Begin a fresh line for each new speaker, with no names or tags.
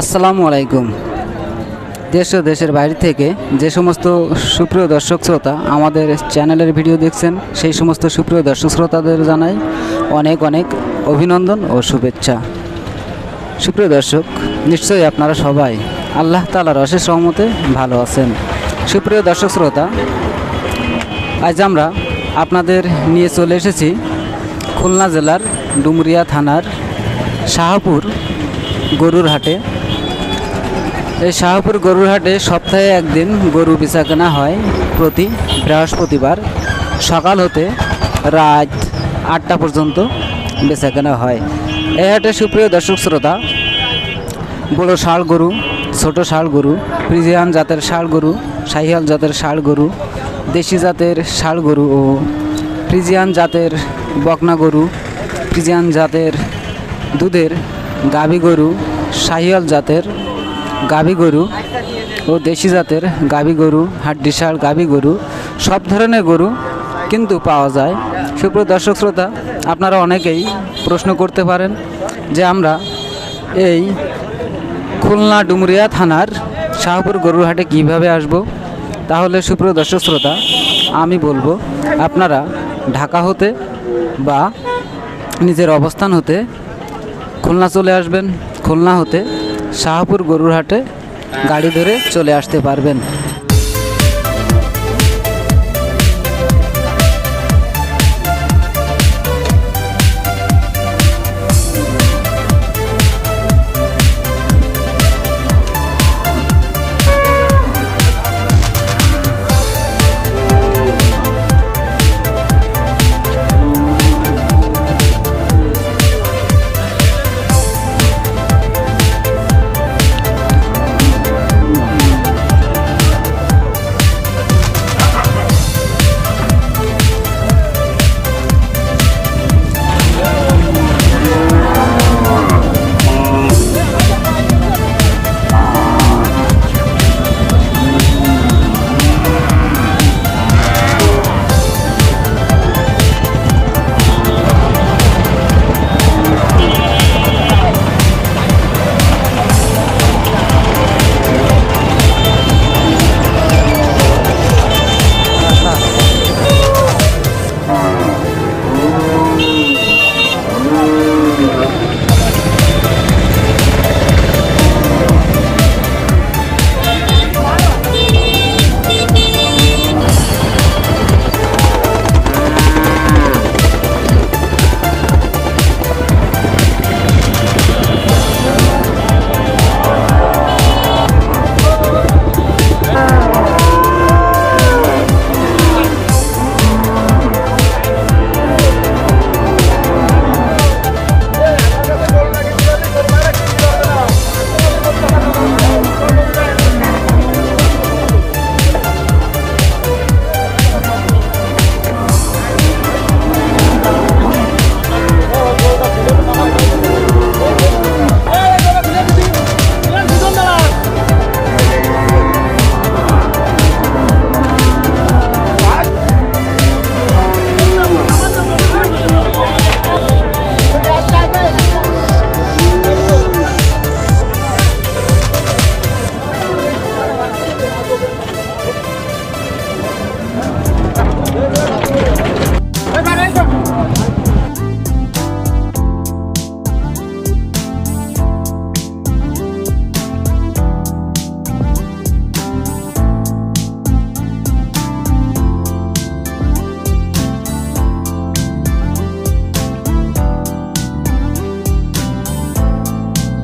আসসালামু আলাইকুম। দেশ ও দেশের বাইরে থেকে যে সমস্ত সুপ্রিয় দর্শক শ্রোতা আমাদের চ্যানেলের ভিডিও দেখছেন, সেই সমস্ত সুপ্রিয় দর্শক শ্রোতাদের জানাই অনেক অনেক অভিনন্দন ও শুভেচ্ছা। সুপ্রিয় দর্শক, নিশ্চয়ই আপনারা সবাই আল্লাহ তাআলার অশেষ রহমতে ভালো আছেন। সুপ্রিয় দর্শক শ্রোতা, আজ আমরা আপনাদের নিয়ে চলে এসেছি খুলনা জেলার ডুমুরিয়া থানার শাহপুর গরুর হাটে। এই শাহপুর গরুর হাটে সপ্তাহে একদিন গরু বেচা কেনা হয়, প্রতি বৃহস্পতিবার সকাল হতে রাত 8টা পর্যন্ত বেচা কেনা হয়। এই হাটে সুপ্রিয় দর্শক শ্রোতা, বড় ষাঁড় গরু, ছোট ষাঁড় গরু, ফ্রিজিয়ান জাতের ষাঁড় গরু, শাহিওয়াল জাতের ষাঁড় গরু, দেশি জাতের ষাঁড় গরু ও ফ্রিজিয়ান জাতের বকনা গরু, ফ্রিজিয়ান জাতের দুধের গাভী গরু, শাহিওয়াল জাতের গাভী গরু ও দেশি জাতের গাভী গরু, হাড্ডি ষাঁড় গাভী গরু, সব ধরনের গরু কিন্তু পাওয়া যায়। সুপ্রিয় দর্শক শ্রোতা, আপনারা অনেকেই প্রশ্ন করতে পারেন যে আমরা এই খুলনা ডুমুরিয়া থানার শাহপুর গরুর হাটে কীভাবে আসব। তাহলে সুপ্রিয় দর্শক শ্রোতা, আমি বলবো আপনারা ঢাকা হতে বা নিজের অবস্থান হতে খুলনা চলে আসবেন। খুলনা হতে শাহপুর গরুর হাটে গাড়ি ধরে চলে আসতে পারবেন।